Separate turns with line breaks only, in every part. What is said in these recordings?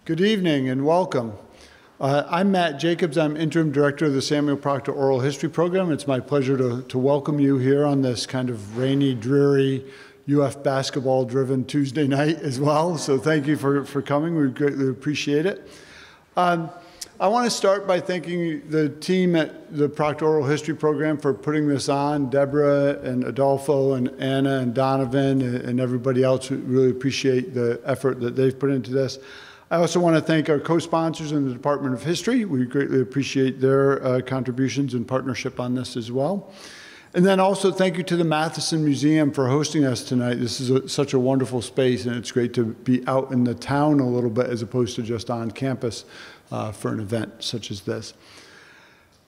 Good evening and welcome. I'm Matt Jacobs. I'm Interim Director of the Samuel Proctor Oral History Program. It's my pleasure to welcome you here on this kind of rainy, dreary, UF basketball-driven Tuesday night as well. So thank you for coming. We greatly appreciate it. I want to start by thanking the team at the Proctor Oral History Program for putting this on, Deborah and Adolfo and Anna and Donovan and everybody else. We really appreciate the effort that they've put into this. I also want to thank our co-sponsors in the Department of History. We greatly appreciate their contributions and partnership on this as well. And then also thank you to the Matheson Museum for hosting us tonight. This is such a wonderful space, and it's great to be out in the town a little bit as opposed to just on campus for an event such as this.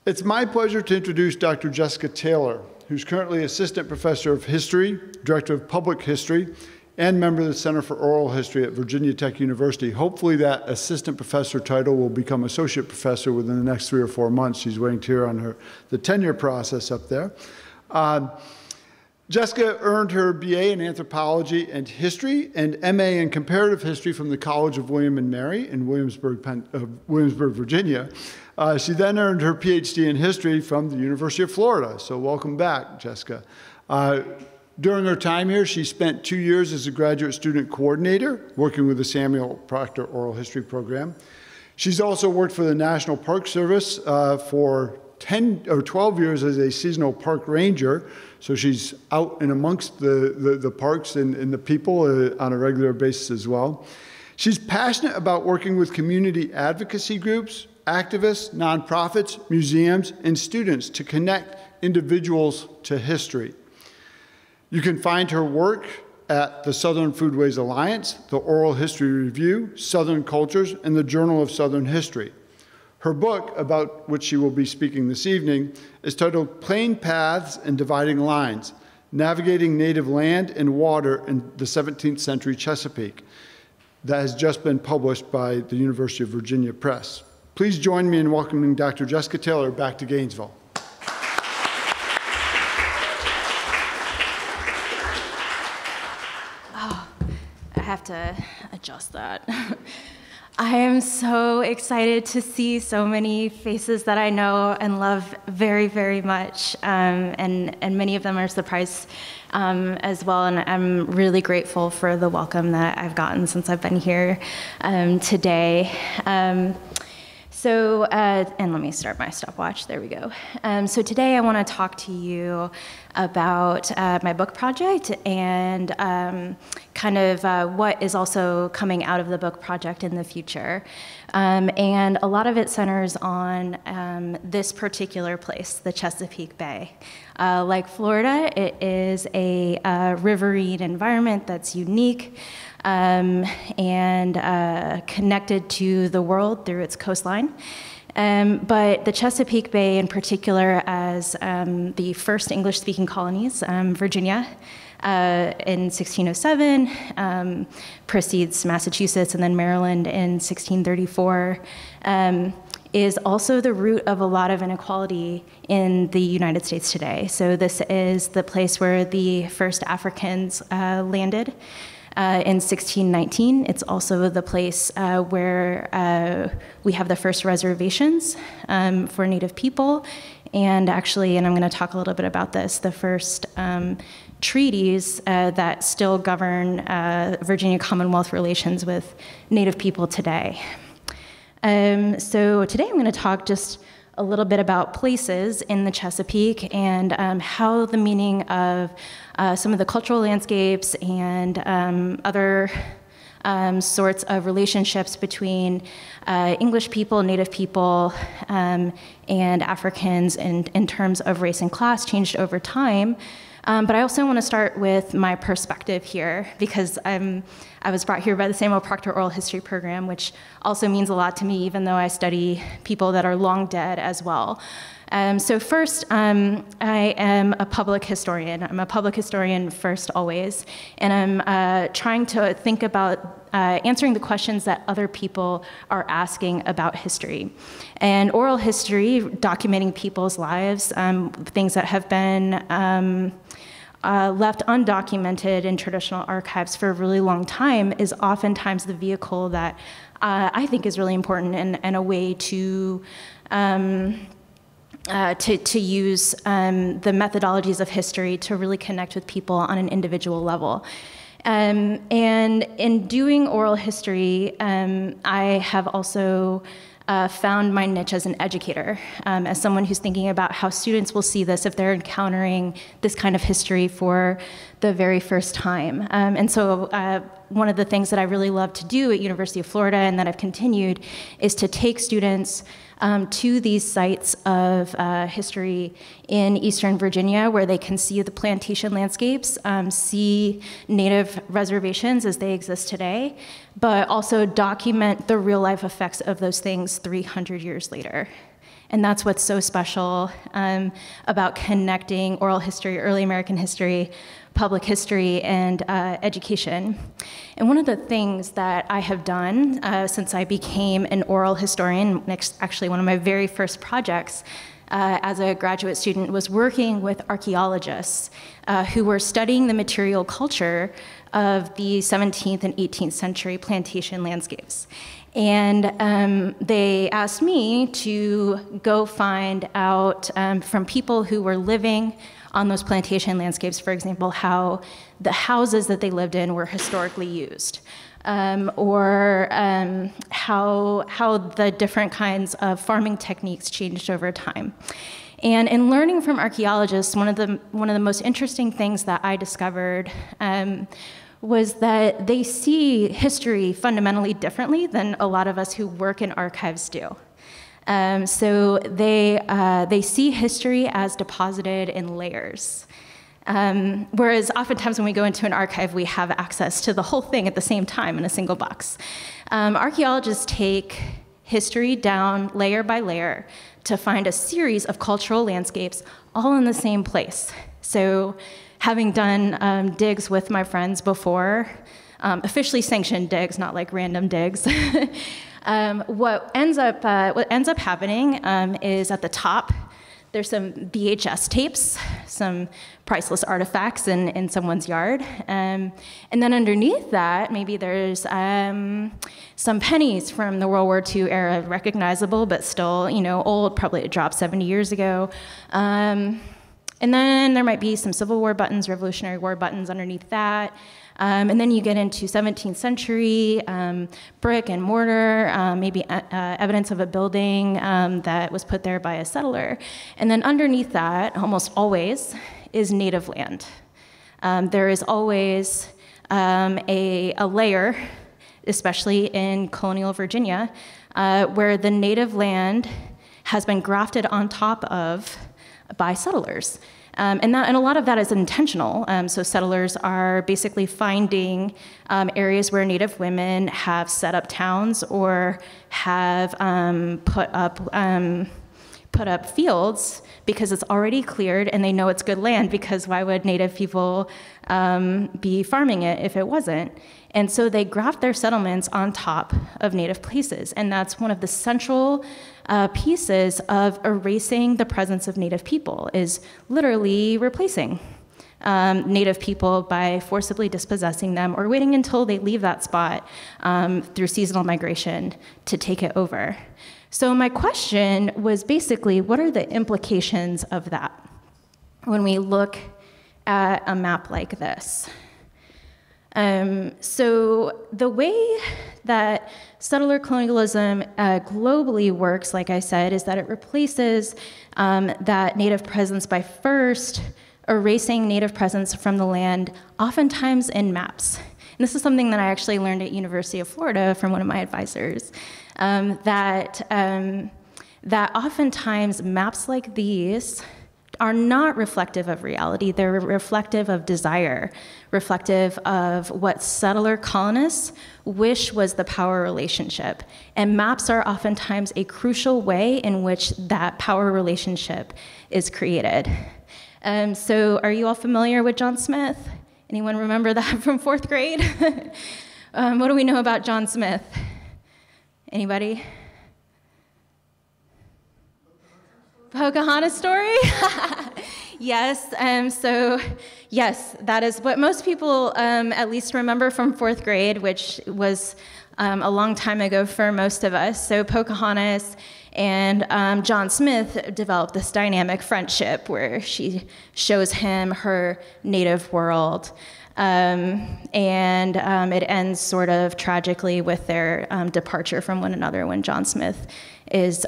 It's my pleasure to introduce Dr. Jessica Taylor, who's currently Assistant Professor of History, Director of Public History, and member of the Center for Oral History at Virginia Tech University. Hopefully that assistant professor title will become associate professor within the next 3 or 4 months. She's waiting to hear on the tenure process up there. Jessica earned her BA in Anthropology and History and MA in Comparative History from the College of William and Mary in Williamsburg, Virginia. She then earned her PhD in History from the University of Florida. So welcome back, Jessica. During her time here, she spent 2 years as a graduate student coordinator, working with the Samuel Proctor Oral History Program. She's also worked for the National Park Service for 10 or 12 years as a seasonal park ranger. So she's out and amongst the parks and the people on a regular basis as well. She's passionate about working with community advocacy groups, activists, nonprofits, museums, and students to connect individuals to history. You can find her work at the Southern Foodways Alliance, the Oral History Review, Southern Cultures, and the Journal of Southern History. Her book, about which she will be speaking this evening, is titled Plain Paths and Dividing Lines, Navigating Native Land and Water in the 17th-Century Chesapeake. That has just been published by the University of Virginia Press. Please join me in welcoming Dr. Jessica Taylor back to Gainesville.
I have to adjust that. I am so excited to see so many faces that I know and love very, very much, and many of them are surprised as well, and I'm really grateful for the welcome that I've gotten since I've been here today. And let me start my stopwatch, there we go. So today I want to talk to you about my book project and kind of what is also coming out of the book project in the future. And a lot of it centers on this particular place, the Chesapeake Bay. Like Florida, it is a riverine environment that's unique and connected to the world through its coastline. But the Chesapeake Bay in particular, as the first English-speaking colonies, Virginia, in 1607, precedes Massachusetts and then Maryland in 1634, is also the root of a lot of inequality in the United States today. So this is the place where the first Africans landed. In 1619, it's also the place where we have the first reservations for Native people. And actually, and I'm going to talk a little bit about this, the first treaties that still govern Virginia Commonwealth relations with Native people today. So today I'm going to talk just a little bit about places in the Chesapeake and how the meaning of some of the cultural landscapes and other sorts of relationships between English people, Native people, and Africans in terms of race and class changed over time. But I also want to start with my perspective here because I was brought here by the Samuel Proctor Oral History Program, which also means a lot to me, even though I study people that are long dead as well. So first, I am a public historian. I'm a public historian first always, and I'm trying to think about answering the questions that other people are asking about history. And oral history, documenting people's lives, things that have been left undocumented in traditional archives for a really long time is oftentimes the vehicle that I think is really important and a way to use the methodologies of history to really connect with people on an individual level. And in doing oral history, I have also found my niche as an educator, as someone who's thinking about how students will see this if they're encountering this kind of history for the very first time. And so one of the things that I really love to do at University of Florida and that I've continued is to take students to these sites of history in Eastern Virginia where they can see the plantation landscapes, see Native reservations as they exist today, but also document the real life effects of those things 300 years later. And that's what's so special about connecting oral history, early American history, public history, and education. And one of the things that I have done since I became an oral historian, actually one of my very first projects as a graduate student was working with archaeologists who were studying the material culture of the 17th and 18th century plantation landscapes. And they asked me to go find out from people who were living on those plantation landscapes, for example, how the houses that they lived in were historically used, or how the different kinds of farming techniques changed over time. And in learning from archaeologists, one of the most interesting things that I discovered was that they see history fundamentally differently than a lot of us who work in archives do. So they see history as deposited in layers. Whereas oftentimes when we go into an archive, we have access to the whole thing at the same time in a single box. Archaeologists take history down layer by layer to find a series of cultural landscapes all in the same place. So having done digs with my friends before, officially sanctioned digs, not like random digs, what ends up happening is at the top, there's some VHS tapes, some priceless artifacts in someone's yard. And then underneath that, maybe there's some pennies from the World War II era, recognizable, but still, old, probably dropped 70 years ago. And then there might be some Civil War buttons, Revolutionary War buttons underneath that. And then you get into 17th century, brick and mortar, maybe evidence of a building that was put there by a settler. And then underneath that, almost always, is native land. There is always a layer, especially in colonial Virginia, where the native land has been grafted on top of by settlers. And a lot of that is intentional. So settlers are basically finding areas where Native women have set up towns or have put up fields because it's already cleared and they know it's good land, because why would Native people be farming it if it wasn't? And so they graft their settlements on top of Native places. And that's one of the central pieces of erasing the presence of Native people, is literally replacing Native people by forcibly dispossessing them or waiting until they leave that spot through seasonal migration to take it over. So my question was basically, what are the implications of that when we look at a map like this? So the way that settler colonialism globally works, like I said, is that it replaces that Native presence by first erasing Native presence from the land, oftentimes in maps. And this is something that I actually learned at University of Florida from one of my advisors, that oftentimes maps like these are not reflective of reality. They're reflective of desire, reflective of what settler colonists wish was the power relationship. And maps are oftentimes a crucial way in which that power relationship is created. So are you all familiar with John Smith? Anyone remember that from 4th grade? What do we know about John Smith? Anybody? Pocahontas story? Yes, yes, that is what most people at least remember from fourth grade, which was a long time ago for most of us. So Pocahontas and John Smith developed this dynamic friendship where she shows him her native world. And it ends sort of tragically with their departure from one another when John Smith is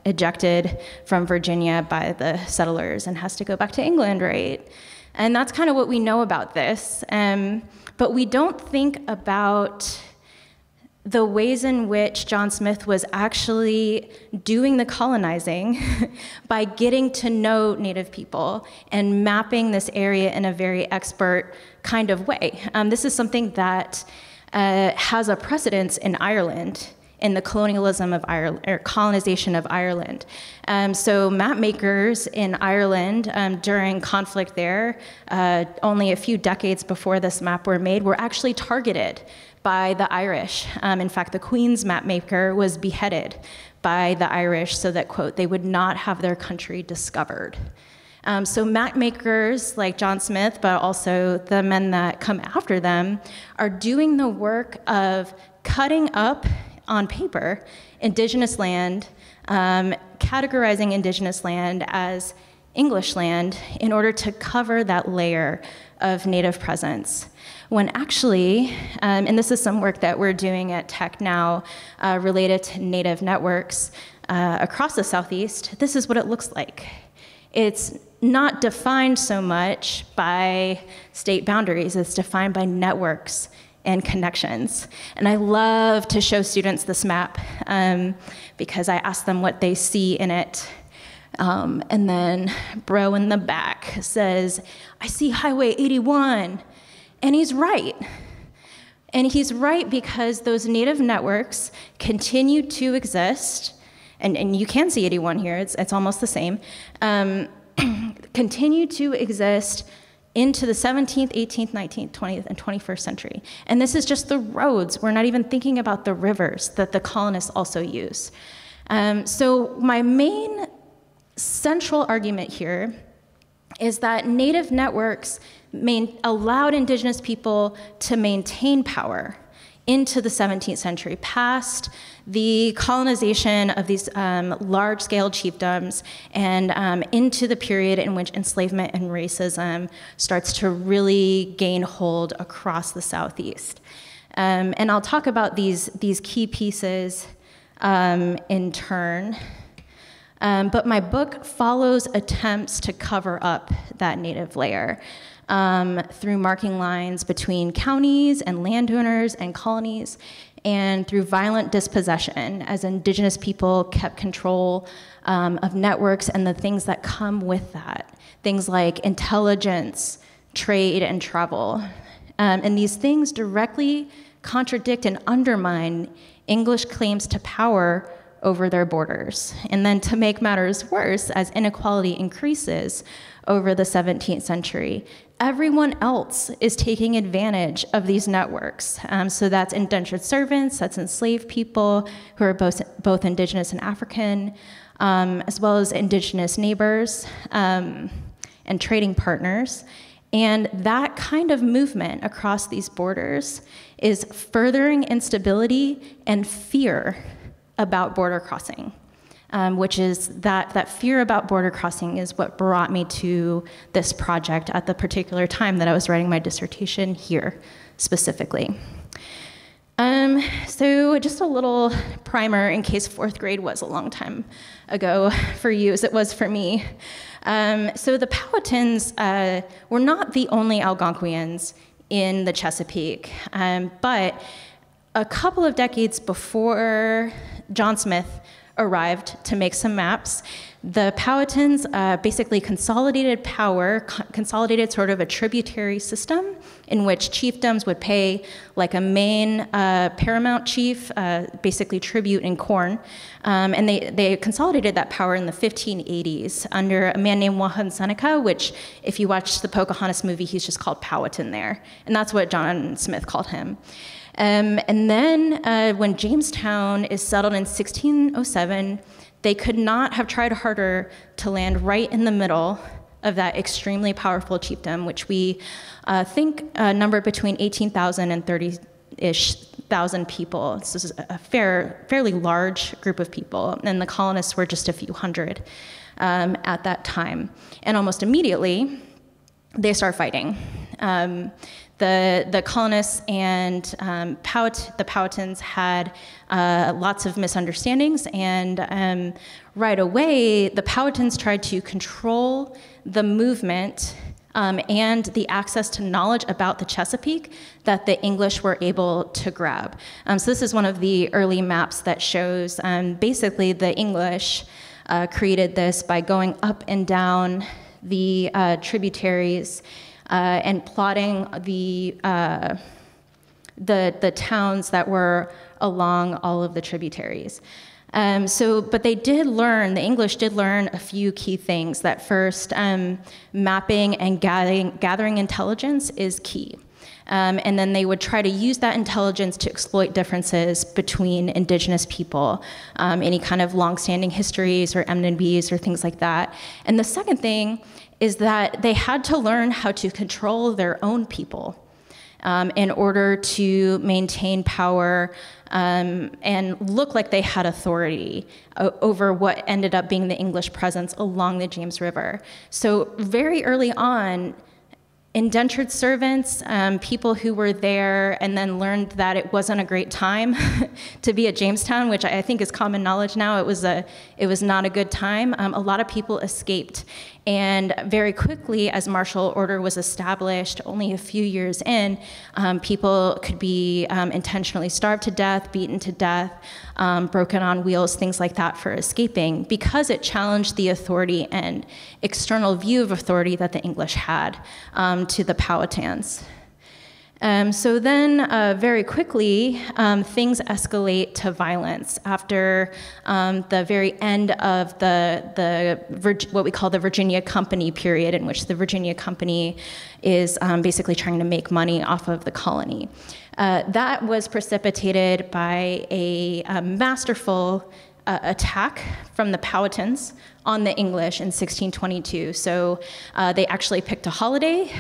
ejected from Virginia by the settlers and has to go back to England, right? And that's kind of what we know about this. But we don't think about the ways in which John Smith was actually doing the colonizing by getting to know Native people and mapping this area in a very expert kind of way. This is something that has a precedence in Ireland, in the colonialism of Ireland, or colonization of Ireland. So map makers in Ireland during conflict there, only a few decades before this map were made, were actually targeted by the Irish. In fact, the Queen's map maker was beheaded by the Irish so that, quote, they would not have their country discovered. So map makers like John Smith, but also the men that come after them, are doing the work of cutting up on paper indigenous land, categorizing indigenous land as English land in order to cover that layer of Native presence. When actually, and this is some work that we're doing at Tech now related to Native networks across the Southeast, this is what it looks like. It's not defined so much by state boundaries, it's defined by networks and connections. And I love to show students this map because I ask them what they see in it. And then bro in the back says, I see Highway 81. And he's right. And he's right because those Native networks continue to exist, and you can see 81 here, it's almost the same, continue to exist into the 17th, 18th, 19th, 20th, and 21st century. And this is just the roads. We're not even thinking about the rivers that the colonists also use. So my main central argument here is that Native networks allowed indigenous people to maintain power into the 17th century, past the colonization of these large-scale chiefdoms and into the period in which enslavement and racism starts to really gain hold across the Southeast. And I'll talk about these key pieces in turn. But my book follows attempts to cover up that Native layer through marking lines between counties and landowners and colonies, and through violent dispossession as indigenous people kept control of networks and the things that come with that, things like intelligence, trade, and travel. And these things directly contradict and undermine English claims to power over their borders. And then to make matters worse, as inequality increases over the 17th century, everyone else is taking advantage of these networks. So that's indentured servants, that's enslaved people who are both indigenous and African, as well as indigenous neighbors and trading partners. And that kind of movement across these borders is furthering instability and fear about border crossing, which is that fear about border crossing is what brought me to this project at the particular time that I was writing my dissertation here specifically. So just a little primer in case fourth grade was a long time ago for you as it was for me. So the Powhatans were not the only Algonquians in the Chesapeake, but a couple of decades before John Smith arrived to make some maps, the Powhatans basically consolidated power, consolidated sort of a tributary system in which chiefdoms would pay like a main paramount chief, basically tribute in corn. And they consolidated that power in the 1580s under a man named Wahan Seneca, which if you watch the Pocahontas movie, he's just called Powhatan there. And that's what John Smith called him. And then when Jamestown is settled in 1607, they could not have tried harder to land right in the middle of that extremely powerful chiefdom, which we think numbered between 18,000 and 30-ish thousand people. This is a fairly large group of people, and the colonists were just a few hundred at that time. And almost immediately, they start fighting. The colonists and the Powhatans had lots of misunderstandings, and right away, the Powhatans tried to control the movement and the access to knowledge about the Chesapeake that the English were able to grab. So this is one of the early maps that shows basically the English created this by going up and down the tributaries and plotting the towns that were along all of the tributaries. But the English did learn a few key things. That first, mapping and gathering intelligence is key. And then they would try to use that intelligence to exploit differences between indigenous people, any kind of longstanding histories or enmities or things like that. And the second thing is that they had to learn how to control their own people in order to maintain power and look like they had authority over what ended up being the English presence along the James River. So very early on, indentured servants, people who were there and then learned that it wasn't a great time to be at Jamestown, which I think is common knowledge now. It was not a good time. A lot of people escaped. And very quickly, as martial order was established, only a few years in, people could be intentionally starved to death, beaten to death, broken on wheels, things like that for escaping, because it challenged the authority and external view of authority that the English had to the Powhatans. So then, very quickly, things escalate to violence after the very end of what we call the Virginia Company period, in which the Virginia Company is basically trying to make money off of the colony. That was precipitated by a masterful attack from the Powhatans on the English in 1622. So they actually picked a holiday.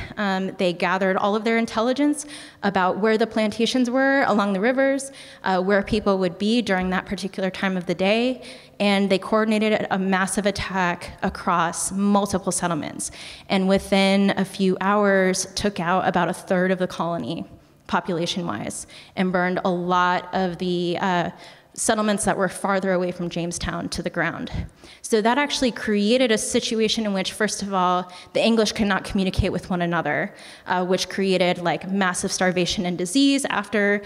They gathered all of their intelligence about where the plantations were along the rivers, where people would be during that particular time of the day, and they coordinated a massive attack across multiple settlements. And within a few hours, took out about a third of the colony, population-wise, and burned a lot of the settlements that were farther away from Jamestown to the ground. So that actually created a situation in which, first of all, the English could not communicate with one another, which created like massive starvation and disease after,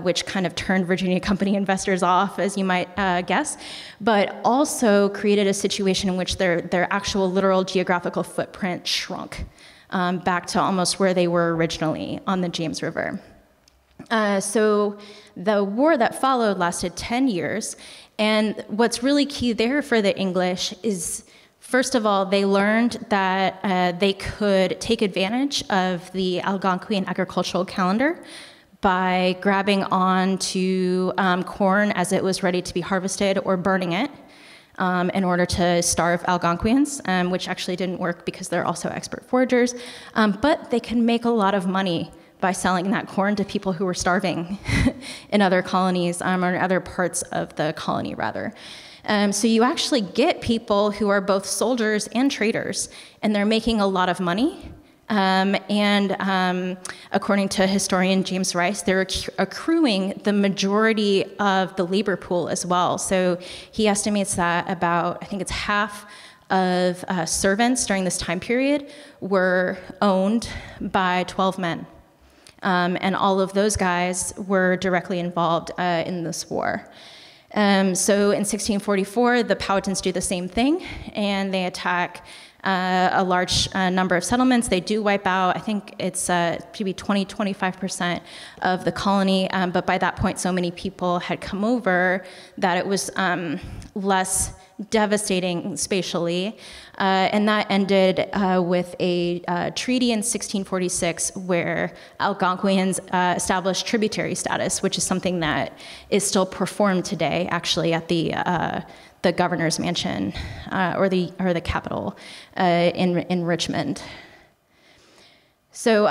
which kind of turned Virginia Company investors off, as you might guess, but also created a situation in which their actual literal geographical footprint shrunk back to almost where they were originally on the James River. So the war that followed lasted 10 years, and what's really key there for the English is, first of all, they learned that they could take advantage of the Algonquian agricultural calendar by grabbing on to corn as it was ready to be harvested or burning it in order to starve Algonquians, which actually didn't work because they're also expert foragers, but they can make a lot of money by selling that corn to people who were starving in other colonies, or in other parts of the colony, rather. So you actually get people who are both soldiers and traders, and they're making a lot of money. According to historian James Rice, they're accruing the majority of the labor pool as well. So he estimates that about, I think it's half of servants during this time period were owned by 12 men. And all of those guys were directly involved in this war. So in 1644, the Powhatans do the same thing, and they attack a large number of settlements. They do wipe out, I think it's maybe 20-25% of the colony, but by that point, so many people had come over that it was less devastating spatially. And that ended with a treaty in 1646 where Algonquians established tributary status, which is something that is still performed today, actually, at the governor's mansion or the capital in Richmond. So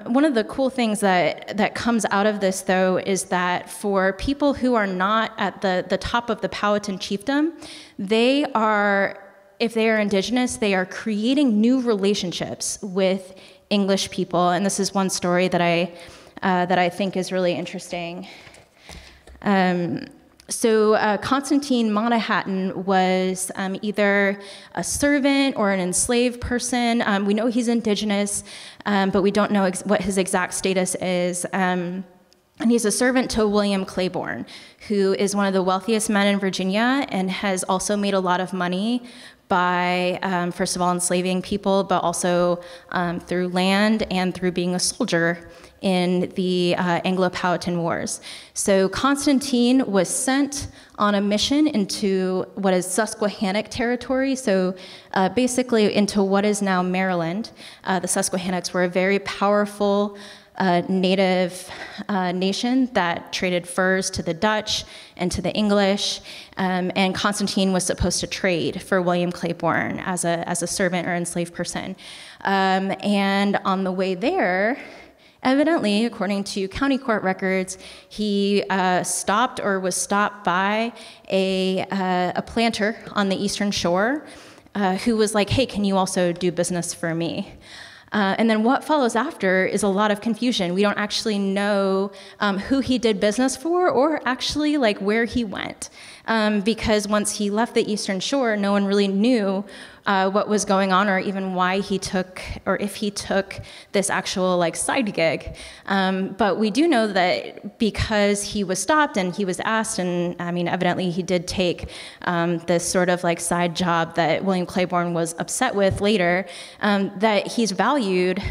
one of the cool things that comes out of this, though, is that for people who are not at the top of the Powhatan chiefdom, if they are indigenous, they are creating new relationships with English people. And this is one story that I think is really interesting. So Constantine Matheson was either a servant or an enslaved person. We know he's indigenous, but we don't know what his exact status is. And he's a servant to William Claiborne, who is one of the wealthiest men in Virginia and has also made a lot of money by, first of all, enslaving people, but also through land and through being a soldier in the Anglo-Powhatan Wars. So Constantine was sent on a mission into what is Susquehannock territory, so basically into what is now Maryland. The Susquehannocks were a very powerful native nation that traded furs to the Dutch and to the English, and Constantine was supposed to trade for William Claiborne as a servant or enslaved person. And on the way there, evidently, according to county court records, he was stopped by a planter on the eastern shore who was like, hey, can you also do business for me? And then what follows after is a lot of confusion. We don't actually know who he did business for or actually like where he went. Because once he left the eastern shore, no one really knew what was going on or even why he took, or if he took this actual like side gig. But we do know that because he was stopped and he was asked, and I mean, evidently he did take this sort of like side job that William Claiborne was upset with later, that he's valued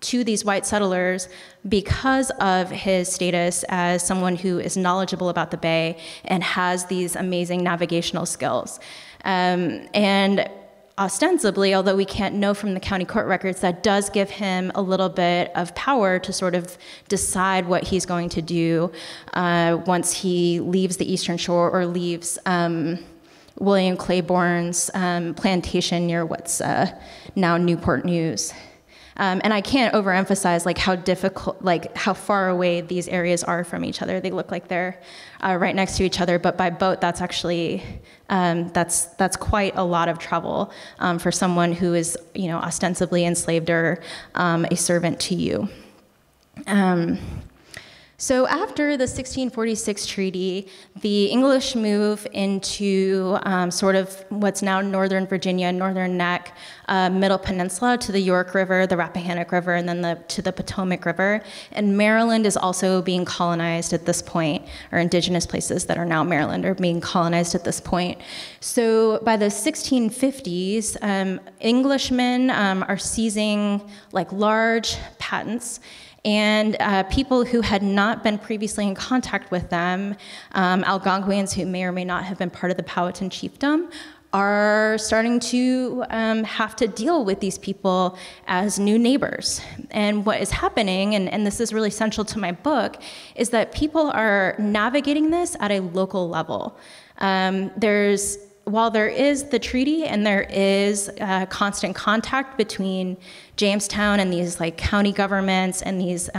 to these white settlers because of his status as someone who is knowledgeable about the bay and has these amazing navigational skills. And ostensibly, although we can't know from the county court records, that does give him a little bit of power to sort of decide what he's going to do once he leaves the Eastern Shore or leaves William Claiborne's plantation near what's now Newport News. And I can't overemphasize like how difficult, like how far away these areas are from each other. They look like they're right next to each other, but by boat, that's actually that's quite a lot of travel for someone who is, you know, ostensibly enslaved or a servant to you. So after the 1646 treaty, the English move into sort of what's now northern Virginia, northern neck, middle peninsula to the York River, the Rappahannock River, and then to the Potomac River. And Maryland is also being colonized at this point, or indigenous places that are now Maryland are being colonized at this point. So by the 1650s, Englishmen are seizing like large patents, and people who had not been previously in contact with them, Algonquians who may or may not have been part of the Powhatan chiefdom, are starting to have to deal with these people as new neighbors. And what is happening, and this is really central to my book, is that people are navigating this at a local level. While there is the treaty and there is constant contact between Jamestown and these like county governments and these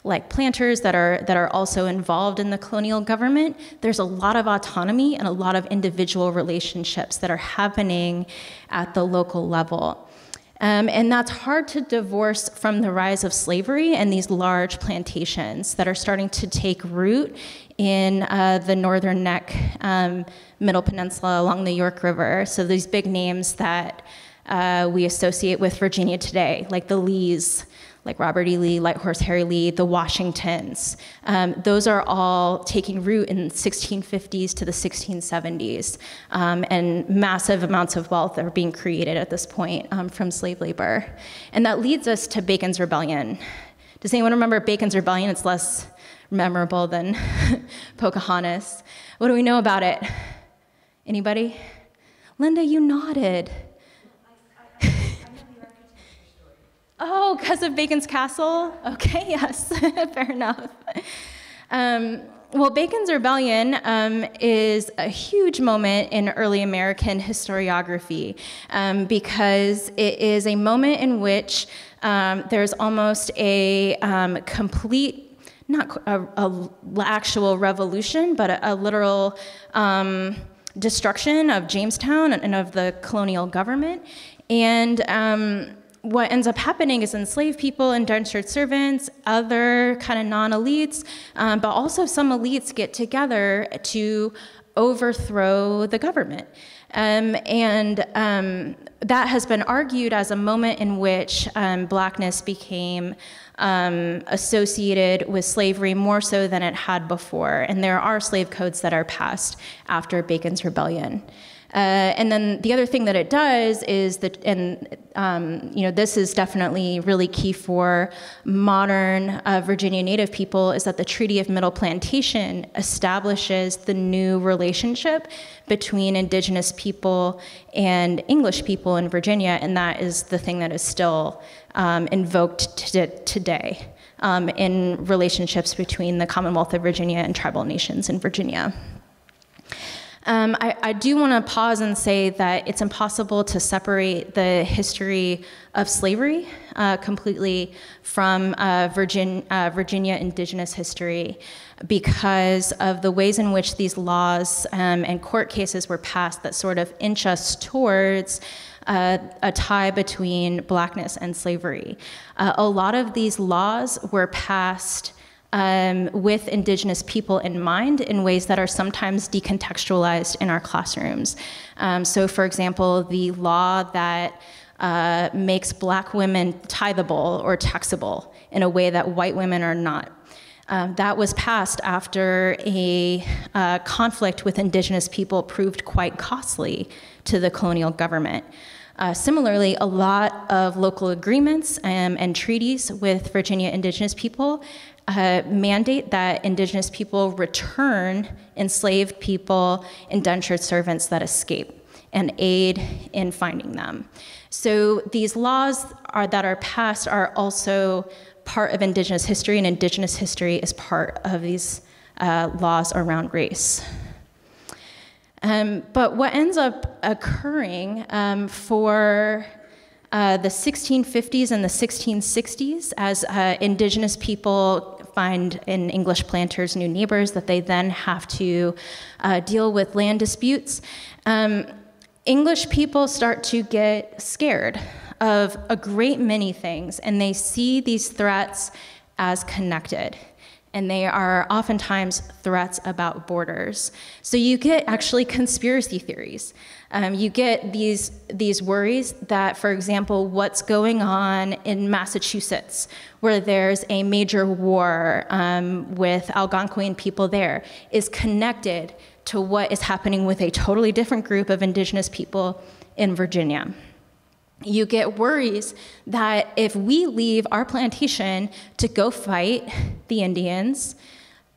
like planters that are also involved in the colonial government, there's a lot of autonomy and a lot of individual relationships that are happening at the local level. And that's hard to divorce from the rise of slavery and these large plantations that are starting to take root in the northern neck, middle peninsula along the York River. So these big names that we associate with Virginia today, like the Lees, like Robert E. Lee, Light Horse Harry Lee, the Washingtons. Those are all taking root in the 1650s to the 1670s, and massive amounts of wealth are being created at this point from slave labor. And that leads us to Bacon's Rebellion. Does anyone remember Bacon's Rebellion? It's less memorable than Pocahontas. What do we know about it? Anybody? Linda, you nodded.
I know the architecture story.
Oh, because of Bacon's Castle? Okay, yes, fair enough. Well, Bacon's Rebellion is a huge moment in early American historiography because it is a moment in which there's almost a complete, not a actual revolution, but a literal destruction of Jamestown and of the colonial government. And what ends up happening is enslaved people, indentured servants, other kind of non-elites, but also some elites get together to overthrow the government. That has been argued as a moment in which blackness became associated with slavery more so than it had before. And there are slave codes that are passed after Bacon's Rebellion. And then the other thing that it does is that, this is definitely really key for modern Virginia Native people, is that the Treaty of Middle Plantation establishes the new relationship between indigenous people and English people in Virginia, and that is the thing that is still invoked today in relationships between the Commonwealth of Virginia and tribal nations in Virginia. I do want to pause and say that it's impossible to separate the history of slavery completely from Virginia indigenous history because of the ways in which these laws and court cases were passed that sort of inch us towards a tie between blackness and slavery. A lot of these laws were passed with indigenous people in mind in ways that are sometimes decontextualized in our classrooms. So for example, the law that makes black women tithable or taxable in a way that white women are not. That was passed after a conflict with indigenous people proved quite costly to the colonial government. Similarly, a lot of local agreements and treaties with Virginia indigenous people mandate that indigenous people return enslaved people, indentured servants that escape, and aid in finding them. So these laws that are passed are also part of indigenous history, and indigenous history is part of these laws around race. But what ends up occurring for the 1650s and the 1660s, as indigenous people find in English planters new neighbors that they then have to deal with land disputes, English people start to get scared of a great many things, and they see these threats as connected. And they are oftentimes threats about borders. So you get actually conspiracy theories. You get these worries that, for example, what's going on in Massachusetts, where there's a major war with Algonquin people there, is connected to what is happening with a totally different group of indigenous people in Virginia. You get worries that if we leave our plantation to go fight the Indians,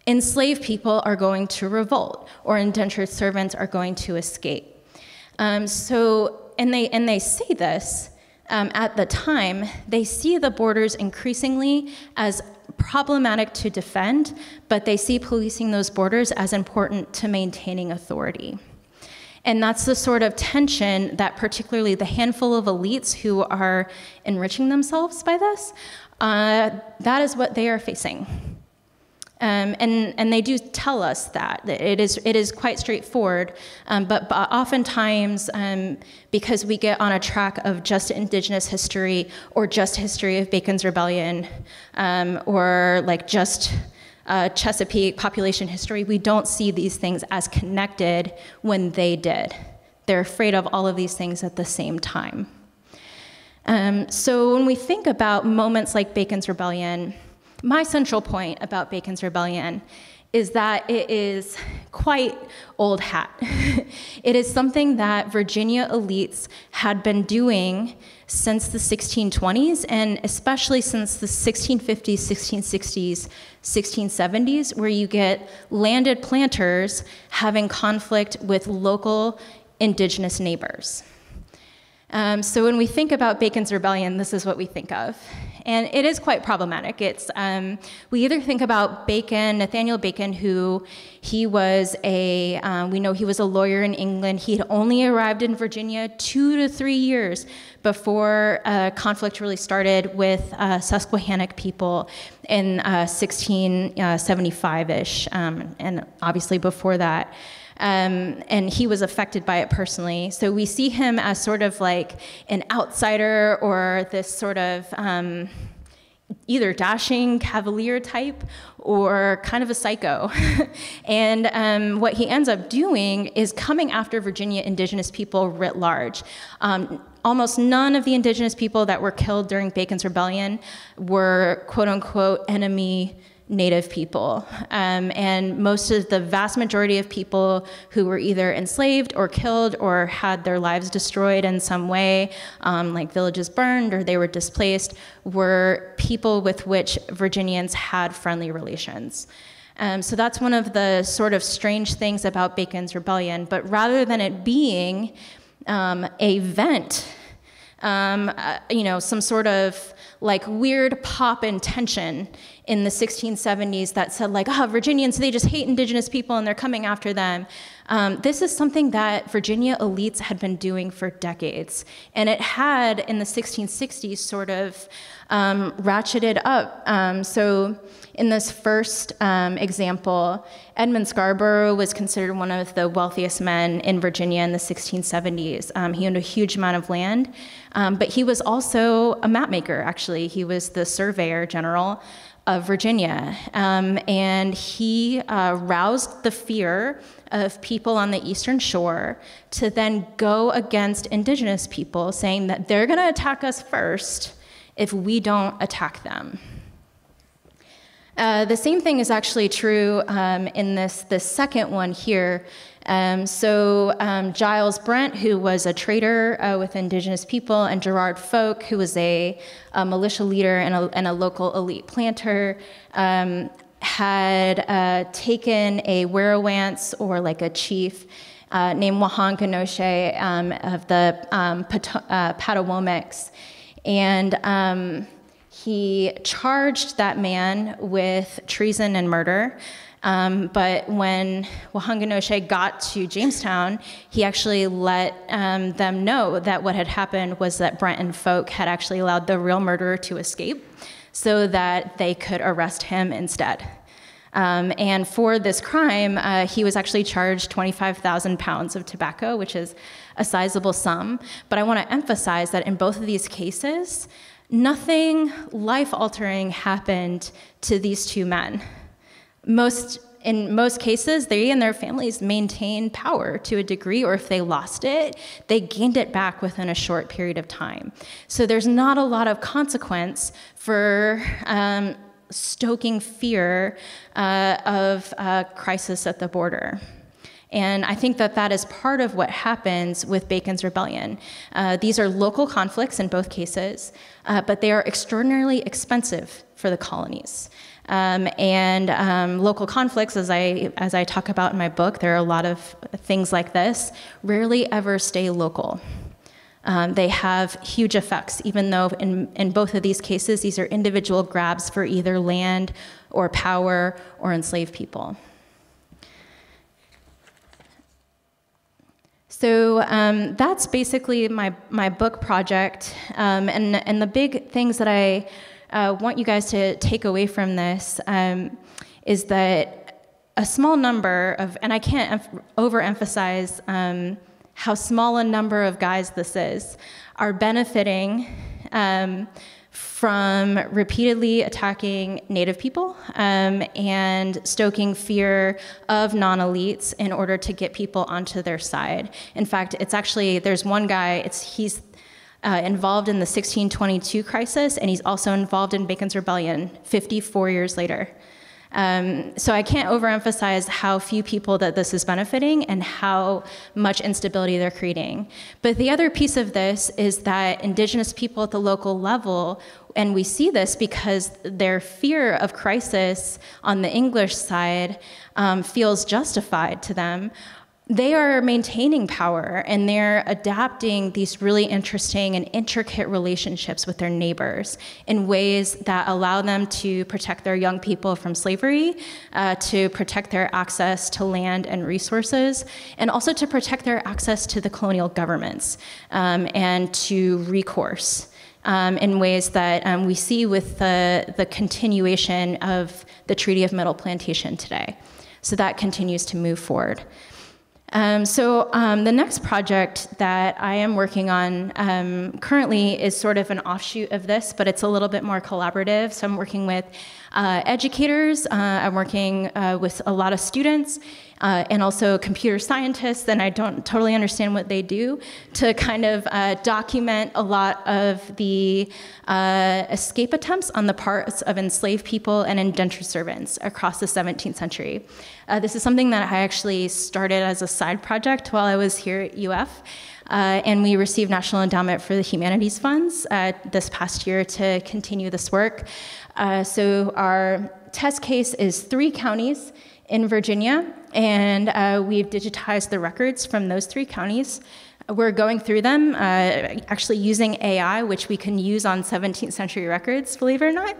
enslaved people are going to revolt, or indentured servants are going to escape. And they say this at the time. They see the borders increasingly as problematic to defend, but they see policing those borders as important to maintaining authority. And that's the sort of tension that particularly the handful of elites who are enriching themselves by this, that is what they are facing. And they do tell us that. It is quite straightforward, but oftentimes, because we get on a track of just indigenous history or just history of Bacon's Rebellion, or like just Chesapeake population history, we don't see these things as connected when they did. They're afraid of all of these things at the same time. So when we think about moments like Bacon's Rebellion, my central point about Bacon's Rebellion is that it is quite old hat. It is something that Virginia elites had been doing since the 1620s, and especially since the 1650s, 1660s, 1670s, where you get landed planters having conflict with local indigenous neighbors. So when we think about Bacon's Rebellion, this is what we think of. And it is quite problematic. It's, we either think about Bacon, Nathaniel Bacon, who he was we know he was a lawyer in England. He had only arrived in Virginia 2 to 3 years before conflict really started with Susquehannock people in 1675-ish, and obviously before that. And he was affected by it personally. So we see him as sort of like an outsider or this sort of either dashing cavalier type or kind of a psycho. And what he ends up doing is coming after Virginia indigenous people writ large. Almost none of the indigenous people that were killed during Bacon's Rebellion were quote unquote enemy Native people, and most of the vast majority of people who were either enslaved or killed or had their lives destroyed in some way, like villages burned or they were displaced, were people with which Virginians had friendly relations. So that's one of the sort of strange things about Bacon's Rebellion, but rather than it being a vent, some sort of like weird pop in tension in the 1670s that said like, Virginians, they just hate indigenous people and they're coming after them. This is something that Virginia elites had been doing for decades. And it had, in the 1660s, sort of ratcheted up. So in this first example, Edmund Scarborough was considered one of the wealthiest men in Virginia in the 1670s. He owned a huge amount of land, but he was also a mapmaker, actually. He was the surveyor general of Virginia, and he roused the fear of people on the Eastern Shore to then go against indigenous people, saying that they're gonna attack us first if we don't attack them. The same thing is actually true in this second one here. Giles Brent, who was a trader with indigenous people, and Gerard Folk, who was a militia leader and a local elite planter, had taken a werowance, or like a chief, named Wahanganoshe of the Patawomecs, and he charged that man with treason and murder. But when Wahanganoshe got to Jamestown, he actually let them know that what had happened was that Brent and Folk had actually allowed the real murderer to escape so that they could arrest him instead. And for this crime, he was actually charged 25,000 pounds of tobacco, which is a sizable sum. But I want to emphasize that in both of these cases, nothing life-altering happened to these two men. In most cases, they and their families maintained power to a degree, or if they lost it, they gained it back within a short period of time. So there's not a lot of consequence for stoking fear of a crisis at the border. And I think that that is part of what happens with Bacon's Rebellion. These are local conflicts in both cases, but they are extraordinarily expensive for the colonies. Local conflicts, as I talk about in my book, there are a lot of things like this, rarely ever stay local. They have huge effects, even though in both of these cases, these are individual grabs for either land or power or enslaved people. So that's basically my book project, and the big things that I want you guys to take away from this is that a small number of, and I can't overemphasize how small a number of guys this is, are benefiting from repeatedly attacking Native people and stoking fear of non-elites in order to get people onto their side. In fact, it's actually, there's one guy, he's involved in the 1622 crisis, and he's also involved in Bacon's Rebellion 54 years later. So I can't overemphasize how few people that this is benefiting and how much instability they're creating. But the other piece of this is that Indigenous people at the local level, and we see this because their fear of crisis on the English side feels justified to them. They are maintaining power, and they're adapting these really interesting and intricate relationships with their neighbors in ways that allow them to protect their young people from slavery, to protect their access to land and resources, and also to protect their access to the colonial governments and to recourse. In ways that we see with the continuation of the Treaty of Middle Plantation today. So that continues to move forward. The next project that I am working on currently is sort of an offshoot of this, but it's a little bit more collaborative. So I'm working with educators, I'm working with a lot of students, and also computer scientists, and I don't totally understand what they do, to kind of document a lot of the escape attempts on the parts of enslaved people and indentured servants across the 17th century. This is something that I actually started as a side project while I was here at UF. And we received National Endowment for the Humanities Funds this past year to continue this work. So our test case is 3 counties in Virginia, and we've digitized the records from those 3 counties. We're going through them, actually using AI, which we can use on 17th century records, believe it or not,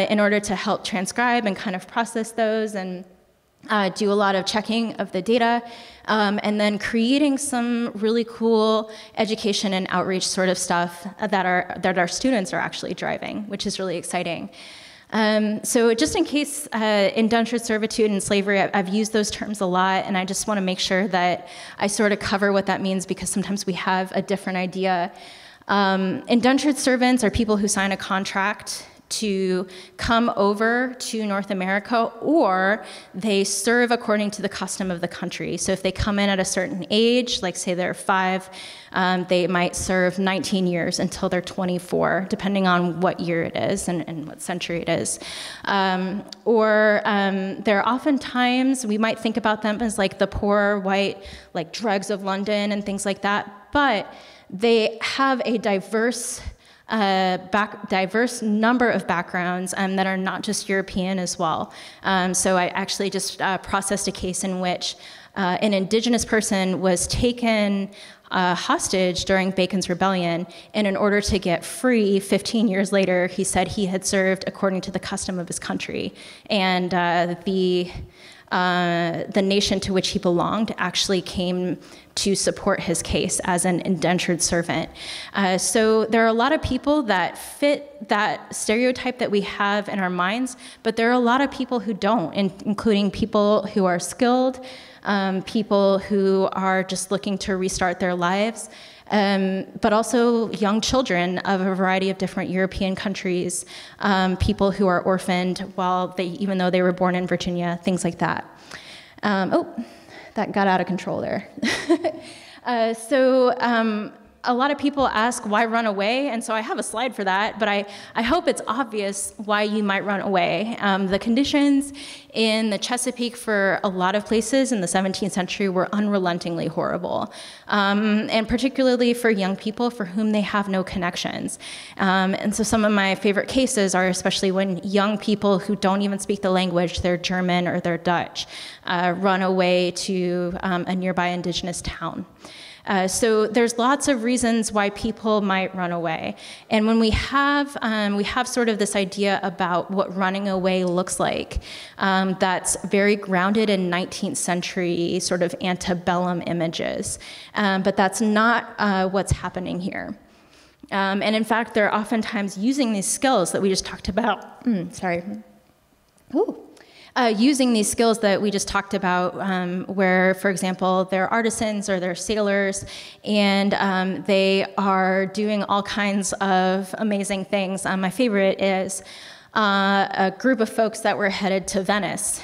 in order to help transcribe and kind of process those and do a lot of checking of the data, and then creating some really cool education and outreach sort of stuff that our students are actually driving, which is really exciting. So just in case indentured servitude and slavery, I've used those terms a lot, and I just want to make sure that I sort of cover what that means, because sometimes we have a different idea. Indentured servants are people who sign a contract to come over to North America, or they serve according to the custom of the country. So if they come in at a certain age, like say they're 5, they might serve 19 years until they're 24, depending on what year it is and what century it is. They're oftentimes, we might think about them as like the poor white, like dregs of London and things like that, but they have a diverse number of backgrounds that are not just European as well. So I actually just processed a case in which an indigenous person was taken hostage during Bacon's Rebellion, and in order to get free 15 years later, he said he had served according to the custom of his country. And the nation to which he belonged actually came to support his case as an indentured servant. So there are a lot of people that fit that stereotype that we have in our minds, but there are a lot of people who don't, including people who are skilled, people who are just looking to restart their lives, but also young children of a variety of different European countries, people who are orphaned even though they were born in Virginia, things like that. That got out of control there. A lot of people ask, why run away? And so I have a slide for that, but I hope it's obvious why you might run away. The conditions in the Chesapeake for a lot of places in the 17th century were unrelentingly horrible, and particularly for young people for whom they have no connections. And so some of my favorite cases are especially when young people who don't even speak the language, they're German or they're Dutch, run away to a nearby indigenous town. So there's lots of reasons why people might run away. And when we have sort of this idea about what running away looks like, that's very grounded in 19th century sort of antebellum images. But that's not what's happening here. And in fact, they're oftentimes using these skills that we just talked about. Using these skills that we just talked about, where, for example, they're artisans or they're sailors, and they are doing all kinds of amazing things. My favorite is a group of folks that were headed to Venice.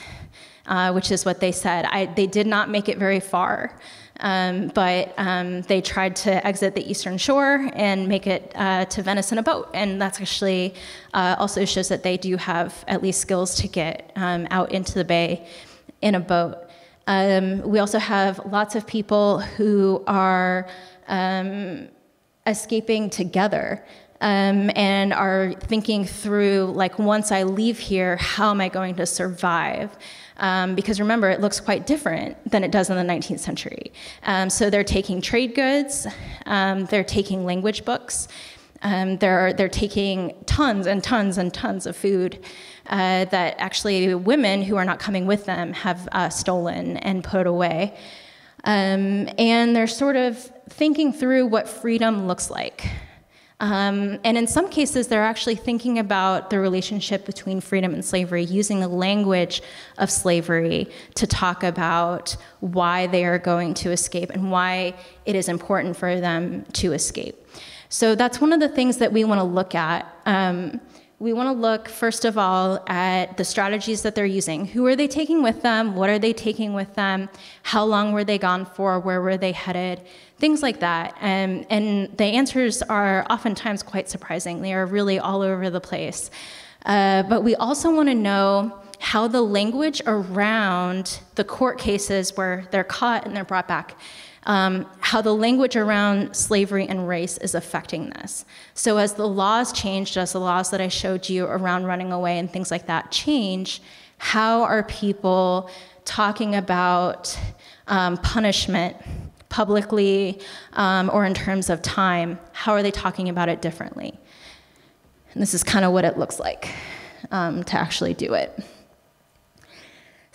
which is what they said. They did not make it very far, but they tried to exit the eastern shore and make it to Venice in a boat. And that's actually also shows that they do have at least skills to get out into the bay in a boat. We also have lots of people who are escaping together. And are thinking through, like, once I leave here, how am I going to survive? Because remember, it looks quite different than it does in the 19th century. So they're taking trade goods, they're taking language books, they're taking tons and tons and tons of food that actually women who are not coming with them have stolen and put away. And they're sort of thinking through what freedom looks like. And in some cases, they're actually thinking about the relationship between freedom and slavery, using the language of slavery to talk about why they are going to escape and why it is important for them to escape. So that's one of the things that we want to look at. We want to look, first of all, at the strategies that they're using. Who are they taking with them? What are they taking with them? How long were they gone for? Where were they headed? Things like that. And the answers are oftentimes quite surprising. They are really all over the place. But we also want to know how the language around the court cases where they're caught and they're brought back, how the language around slavery and race is affecting this. So as the laws changed, as the laws that I showed you around running away and things like that change, how are people talking about punishment publicly or in terms of time? How are they talking about it differently? And this is kind of what it looks like to actually do it.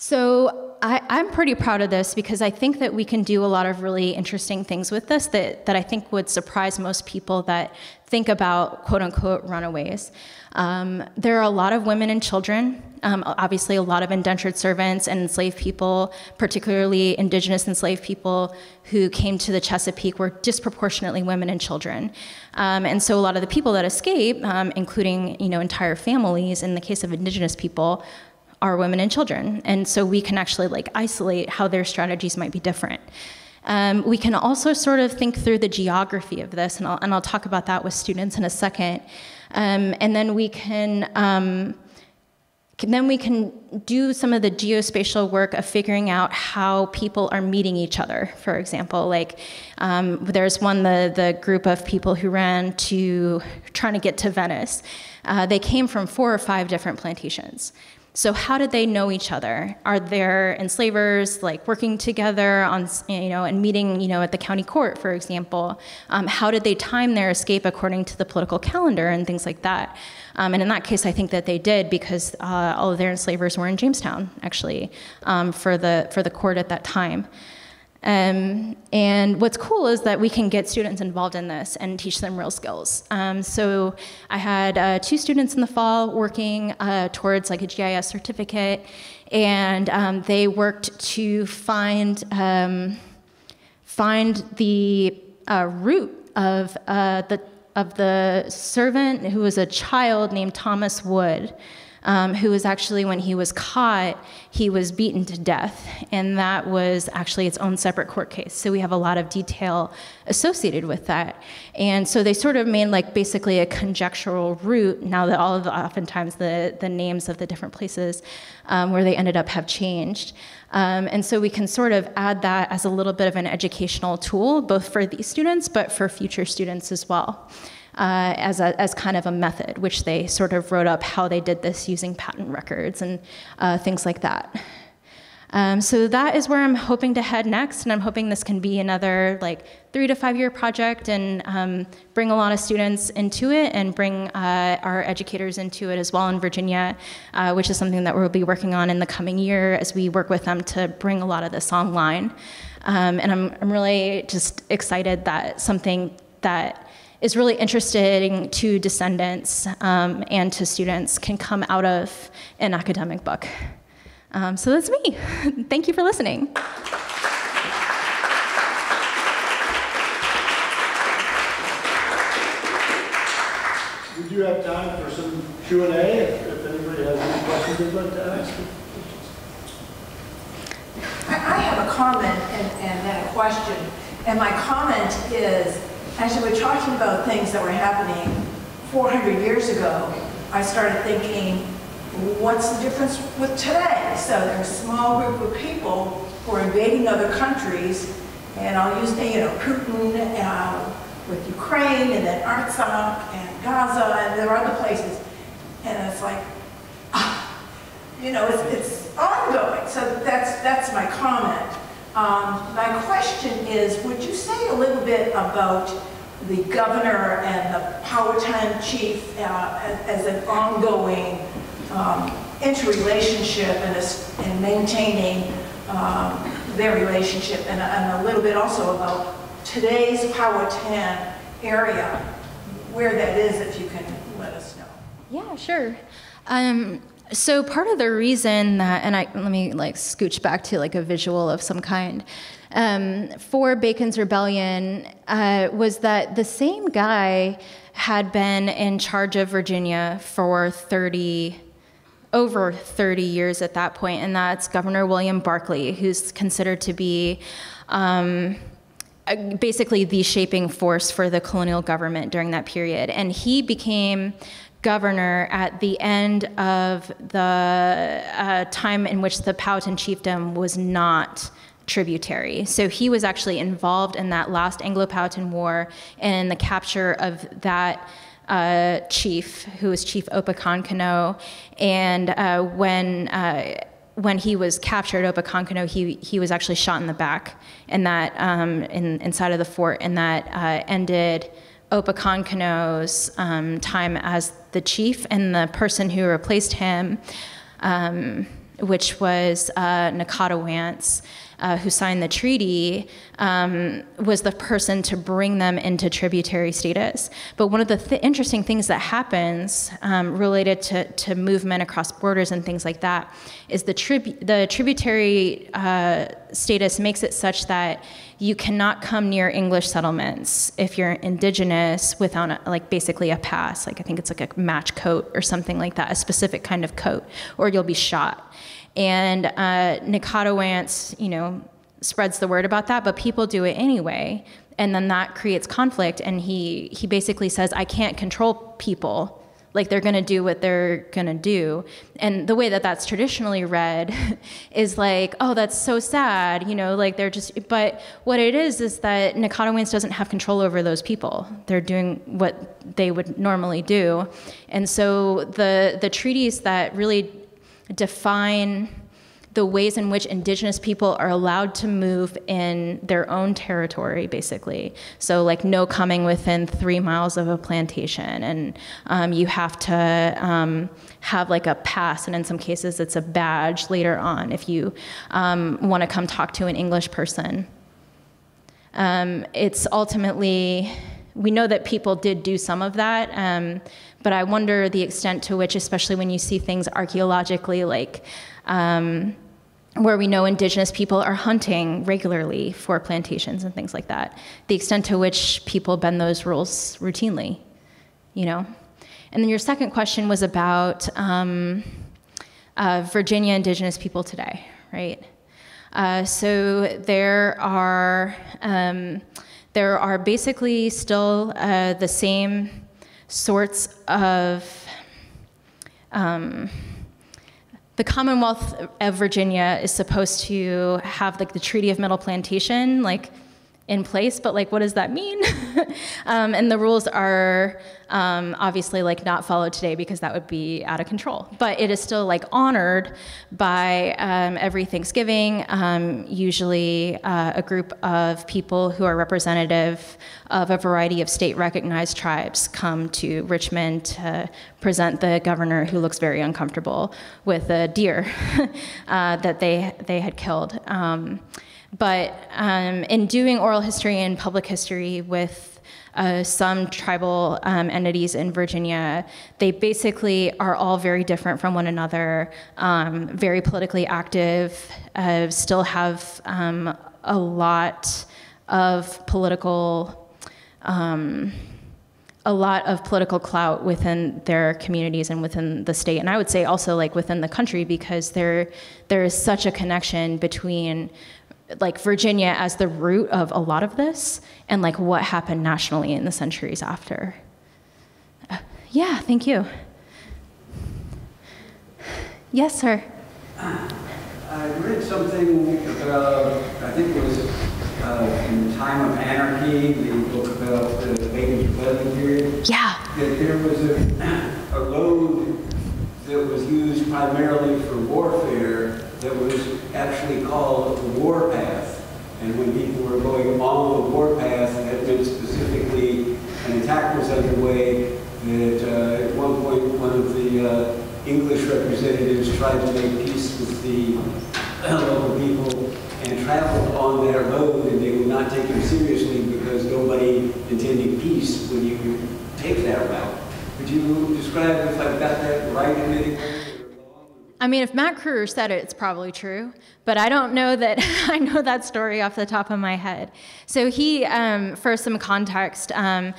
So I'm pretty proud of this because I think that we can do a lot of really interesting things with this that I think would surprise most people that think about quote-unquote runaways. There are a lot of women and children, obviously a lot of indentured servants and enslaved people, particularly indigenous enslaved people who came to the Chesapeake were disproportionately women and children. And so a lot of the people that escape, including entire families, in the case of indigenous people, are women and children. And so we can actually isolate how their strategies might be different. We can also sort of think through the geography of this, and I'll talk about that with students in a second. And then we can do some of the geospatial work of figuring out how people are meeting each other. For example, there's the group of people who ran to trying to get to Venice. They came from 4 or 5 different plantations. So how did they know each other? Are there enslavers working together on, and meeting, at the county court, for example? How did they time their escape according to the political calendar and things like that? And in that case, I think that they did because all of their enslavers were in Jamestown, actually, for the court at that time. And what's cool is that we can get students involved in this and teach them real skills. So I had 2 students in the fall working towards a GIS certificate, and they worked to find the root of the servant who was a child named Thomas Wood. Who was actually, when he was caught, he was beaten to death. And that was actually its own separate court case. So we have a lot of detail associated with that. And so they sort of made basically a conjectural route, now that oftentimes the names of the different places where they ended up have changed. And so we can sort of add that as a little bit of an educational tool, both for these students, but for future students as well. As kind of a method, which they sort of wrote up how they did this using patent records and things like that. So that is where I'm hoping to head next, and I'm hoping this can be another 3 to 5 year project and bring a lot of students into it and bring our educators into it as well in Virginia, which is something that we'll be working on in the coming year as we work with them to bring a lot of this online. And I'm really just excited that something that is really interesting to descendants and to students can come out of an academic book. So that's me. Thank you for listening.
We do have time for some Q&A if anybody has any questions they'd like to ask.
comment and then a question. And my comment is, as you were talking about things that were happening 400 years ago, I started thinking, what's the difference with today? So there's a small group of people who are invading other countries, and I'll use, Putin with Ukraine, and then Artsakh and Gaza, and there are other places. And it's like, it's ongoing. So that's my comment. My question is, would you say a little bit about the governor and the Powhatan chief as an ongoing interrelationship and maintaining their relationship, and a little bit also about today's Powhatan area, where that is, if you can let us know.
Yeah, sure. So part of the reason that, and let me scooch back to a visual of some kind, for Bacon's Rebellion was that the same guy had been in charge of Virginia for over 30 years at that point, and that's Governor William Barkley, who's considered to be basically the shaping force for the colonial government during that period. And he became governor at the end of the time in which the Powhatan chiefdom was not tributary. So he was actually involved in that last Anglo-Powhatan War and the capture of that chief, who was Chief Opechancanough. And when he was captured, Opechancanough, he was actually shot in the back, and that inside of the fort, and that ended Opechancanought's time as the chief, and the person who replaced him, which was Nakatawance, who signed the treaty, was the person to bring them into tributary status. But one of the interesting things that happens related to movement across borders and things like that is the tributary status makes it such that you cannot come near English settlements if you're indigenous without basically a pass. I think it's a match coat or something like that, a specific kind of coat, or you'll be shot. And Nakatawance, spreads the word about that, but people do it anyway, and then that creates conflict. And he basically says, I can't control people. They're going to do what they're going to do. And the way that that's traditionally read is oh, that's so sad, they're just, but what it is that Nakatawance doesn't have control over those people. They're doing what they would normally do. And so the treaties that really define the ways in which indigenous people are allowed to move in their own territory, basically. So no coming within 3 miles of a plantation, and you have to have a pass, and in some cases it's a badge later on if you want to come talk to an English person. It's ultimately, we know that people did do some of that, but I wonder the extent to which, especially when you see things archaeologically, where we know indigenous people are hunting regularly for plantations and things like that, the extent to which people bend those rules routinely, And then your second question was about Virginia indigenous people today, right? So there are basically still the same sorts of the Commonwealth of Virginia is supposed to have the Treaty of Middle Plantation in place, but what does that mean? And the rules are obviously not followed today because that would be out of control. But it is still honored by every Thanksgiving. Usually a group of people who are representative of a variety of state-recognized tribes come to Richmond to present the governor, who looks very uncomfortable, with a deer that they had killed. But in doing oral history and public history with some tribal entities in Virginia, they basically are all very different from one another, very politically active, still have a lot of political clout within their communities and within the state, and I would say also within the country, because there is such a connection between like Virginia as the root of a lot of this, and like what happened nationally in the centuries after. Yeah, thank you. Yes, sir.
I read something about, I think it was in Time of Anarchy, the book about the Bacon's Rebellion period.
Yeah.
That there was a road that was used primarily for warfare that was actually called the warpath. And when people were going along the warpath, that meant specifically an attack was underway. That at one point, one of the English representatives tried to make peace with the local people and traveled on that road, and they would not take him seriously because nobody intended peace when you take that route. Could you describe if I've got that right in any way?
I mean, if Matt Kruger said it, it's probably true, but I don't know that I know that story off the top of my head. So he, for some context, Time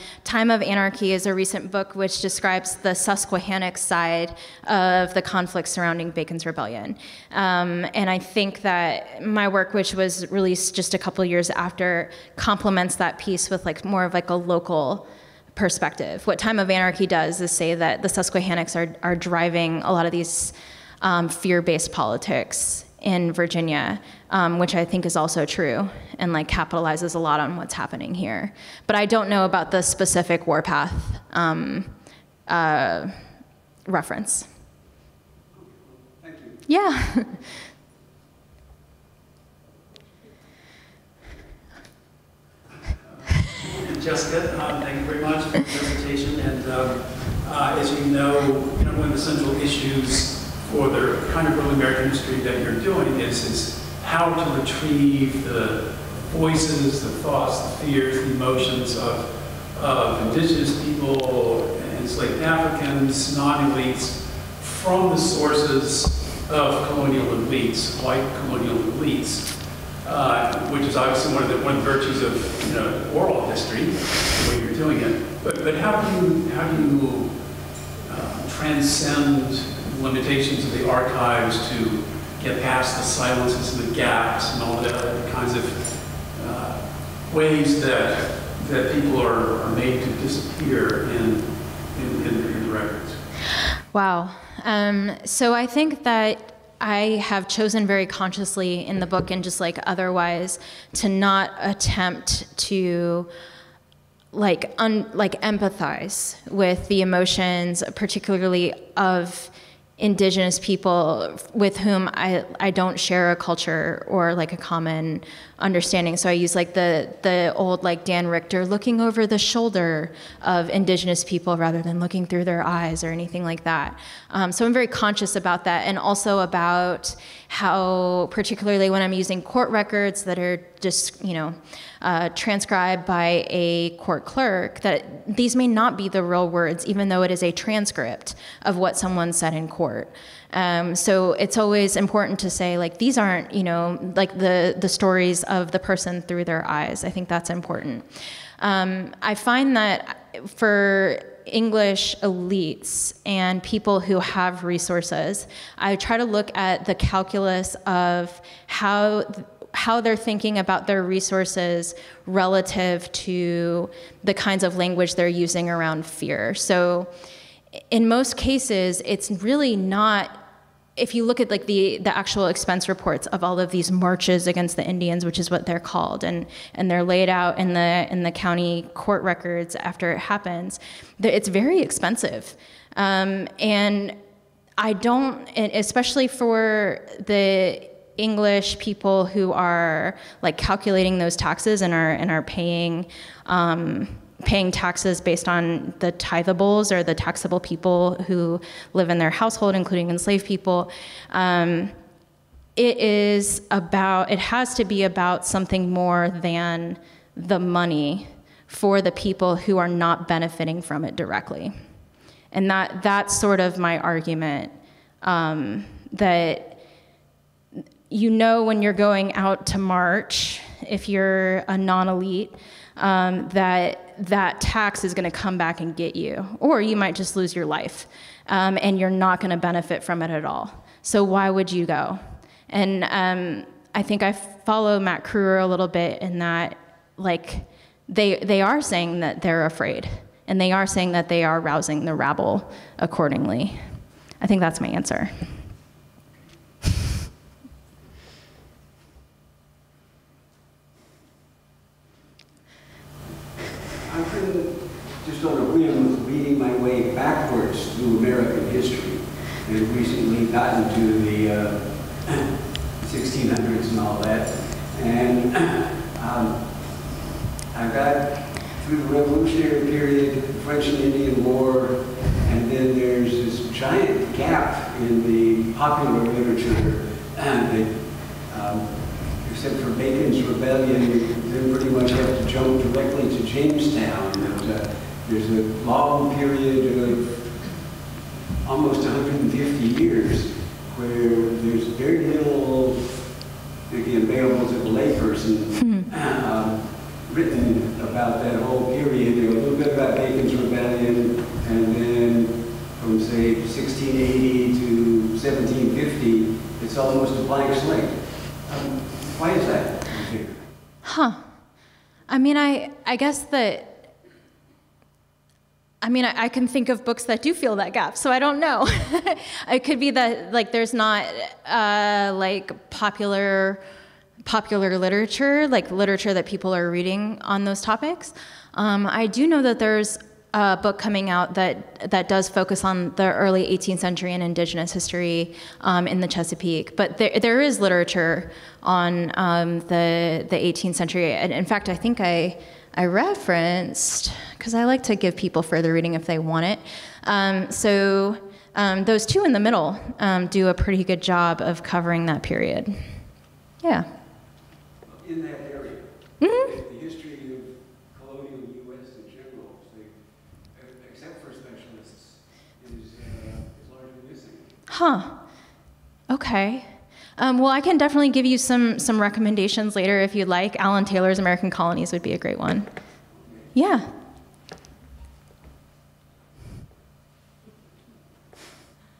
of Anarchy is a recent book which describes the Susquehannock side of the conflict surrounding Bacon's Rebellion. And I think that my work, which was released just a couple years after, complements that piece with like more of like a local perspective. What Time of Anarchy does is say that the Susquehannocks are driving a lot of these fear-based politics in Virginia, which I think is also true and like capitalizes a lot on what's happening here. But I don't know about the specific warpath reference.
Thank you.
Yeah.
Jessica, thank you very much for the presentation. And as you know, one of the central issues for the kind of early American history that you're doing is how to retrieve the voices, the thoughts, the fears, the emotions of indigenous people, enslaved Africans, non-elites, from the sources of colonial elites, white colonial elites, which is obviously one of the virtues of oral history, the way you're doing it. But how do you transcend limitations of the archives to get past the silences and the gaps and all the other kinds of ways that people are made to disappear in the records?
Wow. So I think that I have chosen very consciously in the book and just like otherwise to not attempt to like empathize with the emotions, particularly of indigenous people with whom I don't share a culture or like a common understanding. So I use like the old like Dan Richter looking over the shoulder of indigenous people rather than looking through their eyes or anything like that. So I'm very conscious about that, and also about how, particularly when I'm using court records that are just, transcribed by a court clerk, that these may not be the real words, even though it is a transcript of what someone said in court. So it's always important to say, like, these aren't, like the stories of the person through their eyes. I think that's important. I find that for English elites and people who have resources, I try to look at the calculus of how they're thinking about their resources relative to the kinds of language they're using around fear. So in most cases, it's really not, if you look at like the actual expense reports of all of these marches against the Indians, which is what they're called, and they're laid out in the county court records after it happens, it's very expensive. And I don't, especially for the English people who are like calculating those taxes and are paying taxes based on the tithables or the taxable people who live in their household, including enslaved people. It has to be about something more than the money for the people who are not benefiting from it directly. And that's sort of my argument, that when you're going out to march, if you're a non-elite, that tax is going to come back and get you, or you might just lose your life, and you're not going to benefit from it at all. So why would you go? And I I think I follow Matt Kruer a little bit in that, like, they are saying that they're afraid, and they are saying that they are rousing the rabble accordingly. I think that's my answer.
I've been just on a whim reading my way backwards through American history, and recently gotten to the 1600s and all that. And I got through the Revolutionary period, the French and Indian War, and then there's this giant gap in the popular literature that, except for Bacon's Rebellion, you then pretty much have to jump directly to Jamestown. And, there's a long period of almost 150 years where there's very little, again, available to the layperson, written about that whole period. A little bit about Bacon's Rebellion, and then from, say, 1680 to 1750, it's almost a blank slate. Why is that?
Huh. I mean, I guess that, I can think of books that do fill that gap, so I don't know. It could be that, like, there's not, like, popular literature, like literature that people are reading on those topics. I do know that there's a book coming out that does focus on the early 18th century and indigenous history in the Chesapeake, but there is literature on the 18th century. And in fact, I think I referenced, because I like to give people further reading if they want it. So those two in the middle do a pretty good job of covering that period. Yeah.
In that area,
Mm-hmm.
the history of colonial U.S. in general, except for specialists, is largely missing.
Huh. Okay. Well, I can definitely give you some recommendations later if you'd like. Alan Taylor's American Colonies would be a great one. Yeah.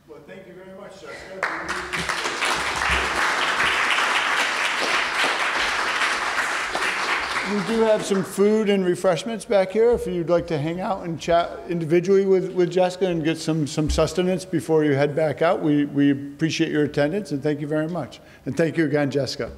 Well, thank you very much, Jessica. We do have some food and refreshments back here if you'd like to hang out and chat individually with Jessica and get some sustenance before you head back out. We appreciate your attendance and thank you very much. And thank you again, Jessica.